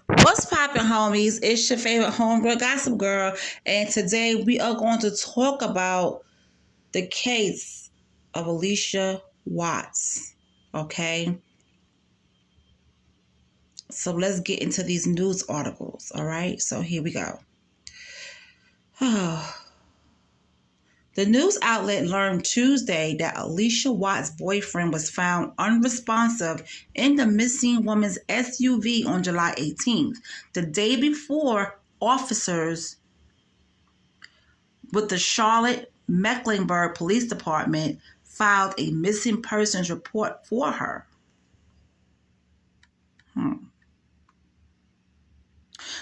What's poppin', homies? It's your favorite homegirl, Gossip Girl, and today we are going to talk about the case of Allisha Watts. Okay, so let's get into these news articles. All right, so here we go. The news outlet learned Tuesday that Allisha Watts' boyfriend was found unresponsive in the missing woman's SUV on July 18th, the day before officers with the Charlotte Mecklenburg Police Department filed a missing persons report for her.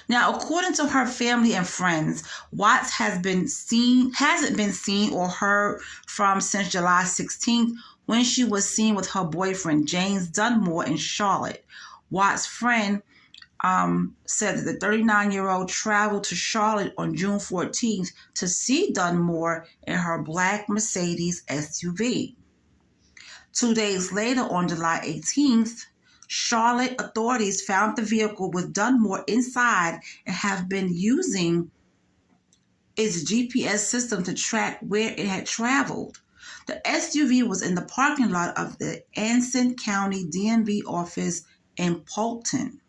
Now, according to her family and friends, Watts hasn't been seen or heard from since July 16th, when she was seen with her boyfriend James Dunmore in Charlotte. Watts' friend said that the 39-year-old traveled to Charlotte on June 14th to see Dunmore in her black Mercedes SUV. 2 days later, on July 18th, Charlotte authorities found the vehicle with Dunmore inside and have been using its GPS system to track where it had traveled. The SUV was in the parking lot of the Anson County DMV office in Polkton.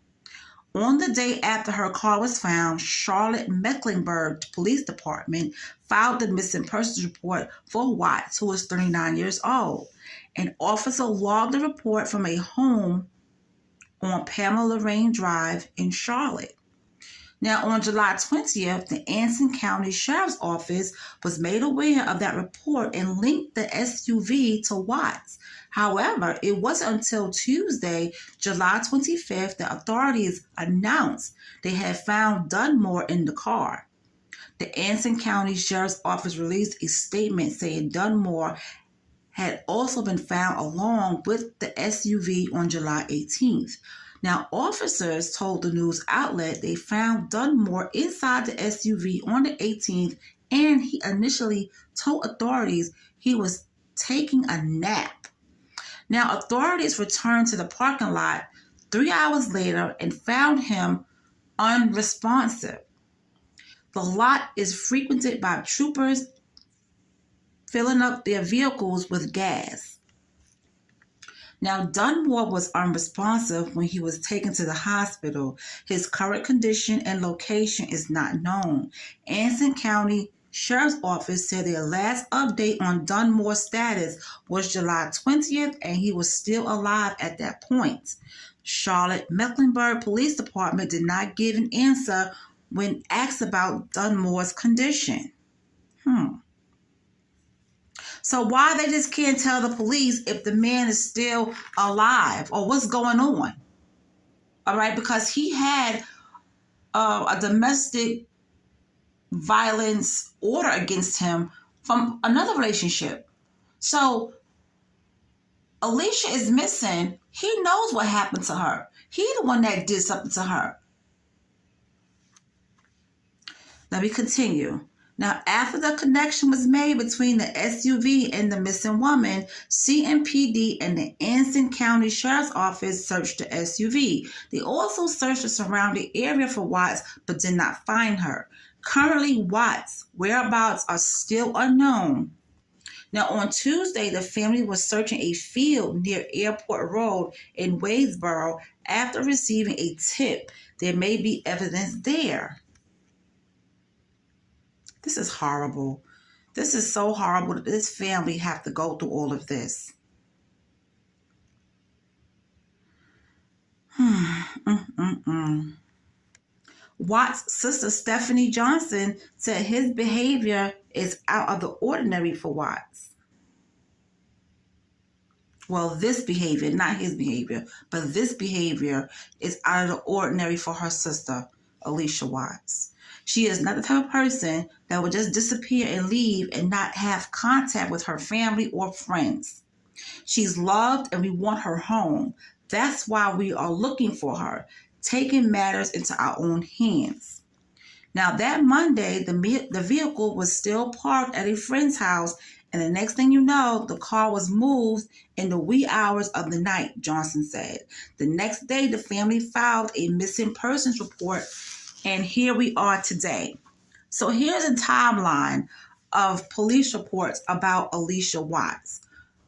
On the day after her car was found, Charlotte Mecklenburg Police Department filed the missing persons report for Watts, who was 39 years old. An officer logged the report from a home on Pamela Lorraine Drive in Charlotte. Now, on July 20th, the Anson County Sheriff's Office was made aware of that report and linked the SUV to Watts. However, it wasn't until Tuesday, July 25th, that authorities announced they had found Dunmore in the car. The Anson County Sheriff's Office released a statement saying Dunmore had also been found along with the SUV on July 18th. Now, officers told the news outlet they found Dunmore inside the SUV on the 18th, and he initially told authorities he was taking a nap. Now, authorities returned to the parking lot 3 hours later and found him unresponsive. The lot is frequented by troopers filling up their vehicles with gas. Now, Dunmore was unresponsive when he was taken to the hospital. His current condition and location is not known. Anson County Sheriff's Office said their last update on Dunmore's status was July 20th, and he was still alive at that point. Charlotte Mecklenburg Police Department did not give an answer when asked about Dunmore's condition. So why they just can't tell the police if the man is still alive or what's going on? All right, because he had a domestic violence order against him from another relationship. So Allisha is missing. He knows what happened to her. He's the one that did something to her. Let me continue. Now, after the connection was made between the SUV and the missing woman, CMPD and the Anson County Sheriff's Office searched the SUV. They also searched the surrounding area for Watts, but did not find her. Currently, Watts' whereabouts are still unknown. Now, on Tuesday, the family was searching a field near Airport Road in Wadesboro after receiving a tip there may be evidence there. This is horrible. This is so horrible that this family have to go through all of this. Watts' sister Stephanie Johnson said his behavior is out of the ordinary for Watts. Well, this behavior, not his behavior, but this behavior is out of the ordinary for her sister, Allisha Watts. She is not the type of person that would just disappear and leave and not have contact with her family or friends. She's loved and we want her home. That's why we are looking for her, taking matters into our own hands. Now, that Monday, the vehicle was still parked at a friend's house And the next thing you know, the car was moved in the wee hours of the night, Johnson said. The next day, the family filed a missing persons report, and here we are today. So here's a timeline of police reports about Allisha Watts.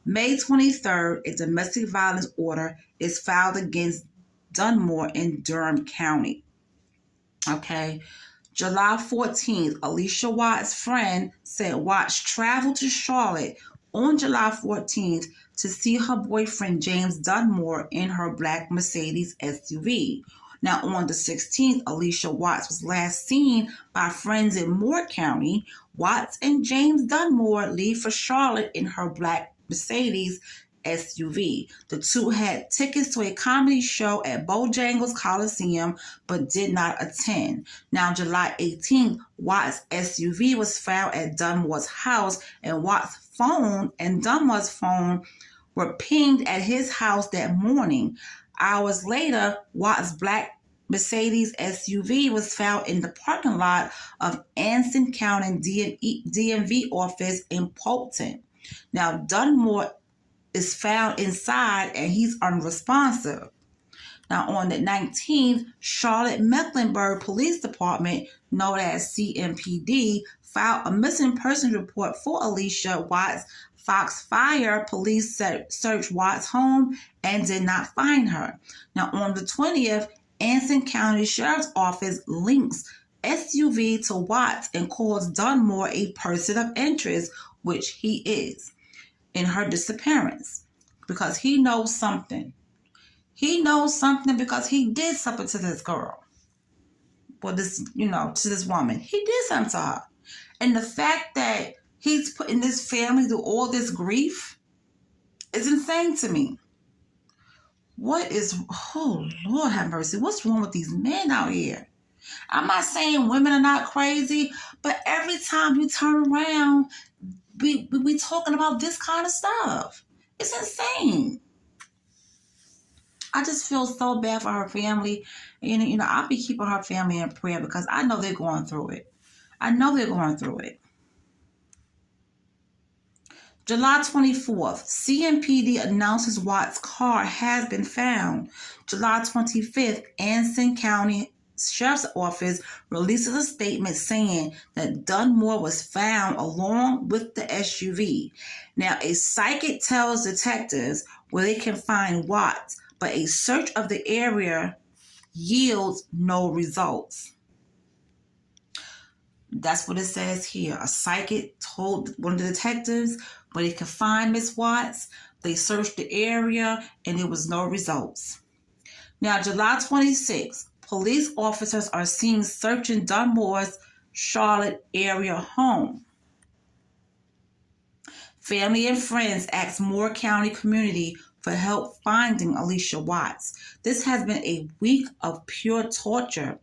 May 23rd, a domestic violence order is filed against Dunmore in Durham County. Okay. July 14th, Allisha Watts' friend said Watts traveled to Charlotte on July 14th to see her boyfriend James Dunmore in her black Mercedes SUV. Now, on the 16th, Allisha Watts was last seen by friends in Moore County. Watts and James Dunmore leave for Charlotte in her black Mercedes SUV. The two had tickets to a comedy show at Bojangles Coliseum but did not attend. Now, July 18th, Watts' SUV was found at Dunmore's house, and Watts' phone and Dunmore's phone were pinged at his house that morning. Hours later, Watts' black Mercedes SUV was found in the parking lot of Anson County DMV office in Polkton. Now, Dunmore is found inside and he's unresponsive. Now, on the 19th, Charlotte Mecklenburg Police Department, known as CMPD, filed a missing persons report for Allisha Watts. Foxfire police searched Watts' home and did not find her. Now, on the 20th, Anson County Sheriff's Office links SUV to Watts and calls Dunmore a person of interest, which he is, in her disappearance, because he knows something. He knows something because he did something to this girl. Well, to this woman. He did something to her. And the fact that he's putting this family through all this grief is insane to me. Oh, Lord have mercy. What's wrong with these men out here? I'm not saying women are not crazy, but every time you turn around, we talking about this kind of stuff. It's insane. I just feel so bad for her family. And, I'll be keeping her family in prayer because I know they're going through it. July 24th, CMPD announces Watts' car has been found. July 25th, Anson County Sheriff's Office releases a statement saying that Dunmore was found along with the SUV. Now, a psychic tells detectives where they can find Watts, but a search of the area yields no results. That's what it says here. A psychic told one of the detectives where they could find Miss Watts. They searched the area and there was no results. Now, July 26th, police officers are seen searching Dunmore's Charlotte area home. Family and friends asked Moore County community for help finding Allisha Watts. This has been a week of pure torture.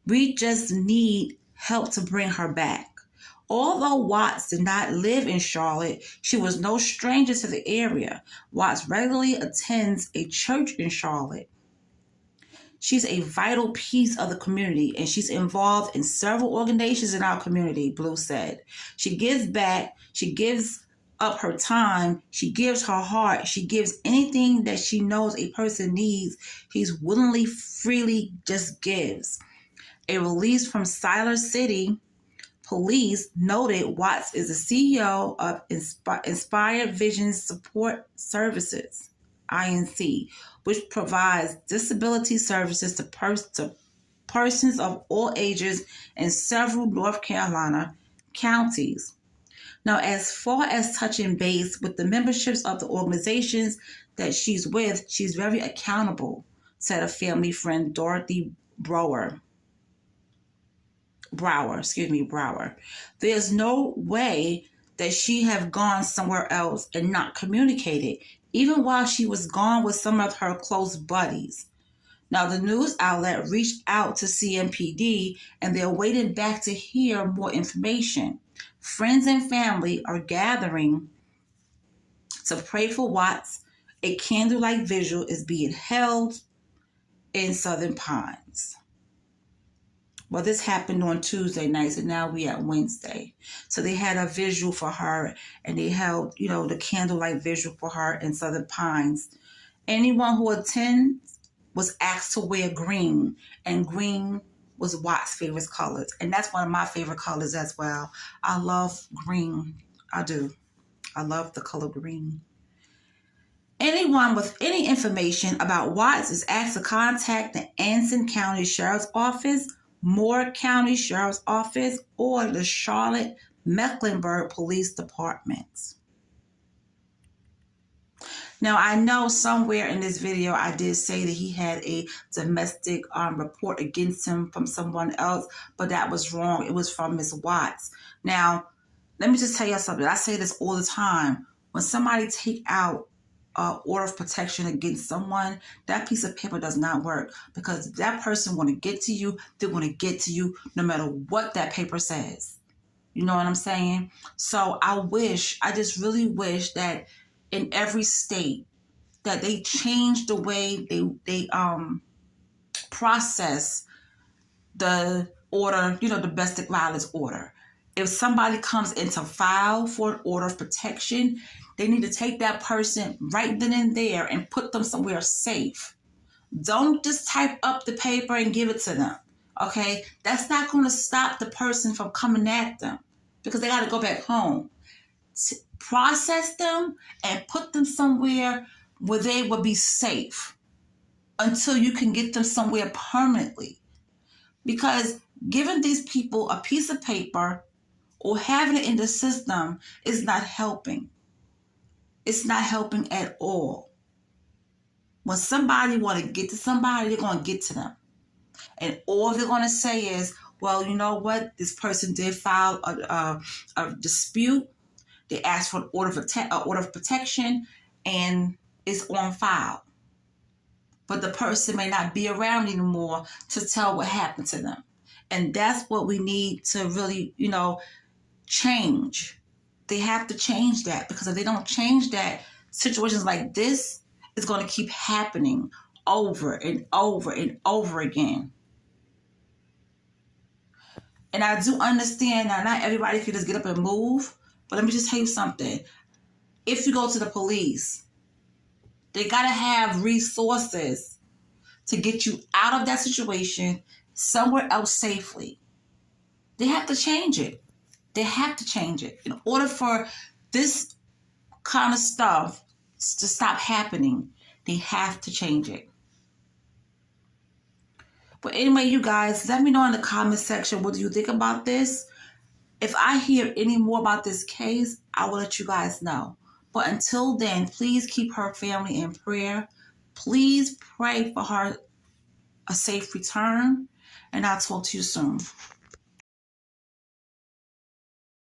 We just need help to bring her back. Although Watts did not live in Charlotte, she was no stranger to the area. Watts regularly attends a church in Charlotte. She's a vital piece of the community, and she's involved in several organizations in our community, Blue said. She gives back. She gives up her time. She gives her heart. She gives anything that she knows a person needs. He's willingly, freely just gives. A release from Siler City Police noted Watts is the CEO of Inspired Vision Support Services, INC, which provides disability services to persons of all ages in several North Carolina counties. Now, as far as touching base with the memberships of the organizations that she's with, she's very accountable, said a family friend, Dorothy Brower. There's no way that she have gone somewhere else and not communicated, even while she was gone with some of her close buddies. Now, the news outlet reached out to CMPD and they're waiting back to hear more information. Friends and family are gathering to pray for Watts. A candlelight vigil is being held in Southern Pines. Well, this happened on Tuesday nights, and now we at Wednesday. So they had a visual for her, and they held, the candlelight visual for her in Southern Pines. Anyone who attends was asked to wear green, and green was Watts' favorite colors. And that's one of my favorite colors as well. I love green. I do. I love the color green. Anyone with any information about Watts is asked to contact the Anson County Sheriff's Office, Moore County Sheriff's Office, or the Charlotte Mecklenburg Police Departments. Now, I know somewhere in this video I did say that he had a domestic report against him from someone else, but that was wrong. It was from Ms. Watts. Now, let me just tell you something. I say this all the time. When somebody take out order of protection against someone, that piece of paper does not work, because if that person want to get to you, they're going to get to you no matter what that paper says. You know what I'm saying? So I just really wish that in every state that they change the way they process the order, domestic violence order. If somebody comes in to file for an order of protection, they need to take that person right then and there and put them somewhere safe. Don't just type up the paper and give it to them, okay? That's not going to stop the person from coming at them, because they got to go back home. Process them and put them somewhere where they will be safe until you can get them somewhere permanently. Because giving these people a piece of paper or having it in the system is not helping. It's not helping at all. When somebody want to get to somebody, they're going to get to them. And all they're going to say is, well, you know what? This person did file a dispute. They asked for an order of protection, and it's on file. But the person may not be around anymore to tell what happened to them. And that's what we need to really, change. They have to change that, because if they don't change that, situations like this is going to keep happening over and over and over again. And I do understand now, not everybody can just get up and move, but let me just tell you something. If you go to the police, they got to have resources to get you out of that situation somewhere else safely. They have to change it. They have to change it. In order for this kind of stuff to stop happening, they have to change it. But anyway, you guys, let me know in the comment section, what do you think about this? If I hear any more about this case, I will let you guys know. But until then, please keep her family in prayer. Please pray for her a safe return. And I'll talk to you soon.